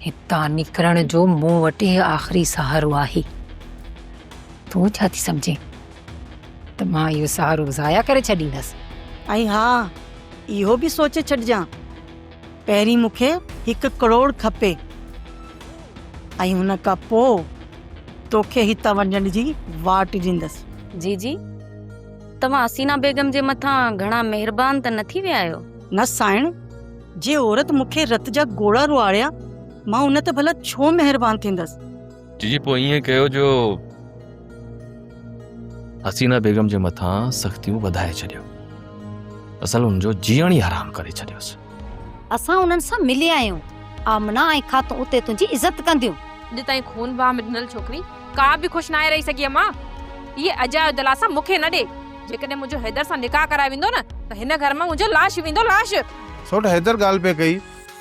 हितां निकिरण जो मूं वटि आख़िरी सहारो आहे। तूं छा थी सम्झे त मां इहो सहारो ज़ाया करे छॾींदसि? ऐं हा, इहो बि सोचे छॾिजां, पहिरीं मूंखे 1 करोड़ खपे ऐं हुन खां पोइ तोखे हितां वञण जी वाट ॾींदसि। जी जी, तव्हां हसीना बेगम जे मथां घणा महिरबान त न थी विया आहियो? न साइण, जे औरत मूंखे रत जा गोड़ा रुआड़िया, मां उन ते भला छो महिरबान थींदसि? जी पोइ ईअं कयो जो हसीना बेगम जे मथां सख़्तियूं वधाए छॾियो, असल हुनजो जीअण ई हराम करे छॾियोसि। असां उन्हनि सां मिलिया आहियूं, आमना ऐं खातो उते तुंहिंजी इज़त कंदियूं। अॼु ताईं खून भाउ में ॾिनल छोकिरी का बि ख़ुशि न आहे रही सघी मां। इहे अजायो दिलासा मूंखे न ॾे। जेकॾहिं मुंहिंजो हैदर सां निकाह कराए वेंदो न त हिन घर मां मुंहिंजो लाश वेंदो, लाश। सोट हैदर ॻाल्हि पे कई,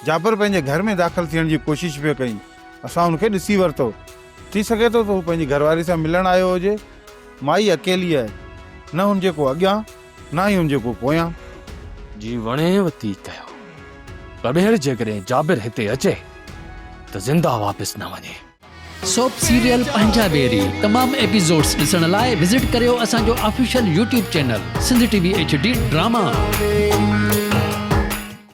जाबर पंहिंजे घर में दाख़िल थियण जी कोशिश पे कई, असां हुनखे ॾिसी वरितो। थी सघे थो त हू पंहिंजी घरवारी सां मिलण आयो हुजे। माई अकेली आहे, न हुनजे को अॻियां न ई हुनजे को पोयां। जी वणेव थी कयो, पर ॿीहर जेकॾहिं जाबिर हिते अचे त ज़िंदा वापसि न वञे। सोप सीरियल पंजाबेरी तमाम एपिसोड्स ॾिसण लाइ विज़िट करियो असांजो official YouTube channel Sindh TV HD drama.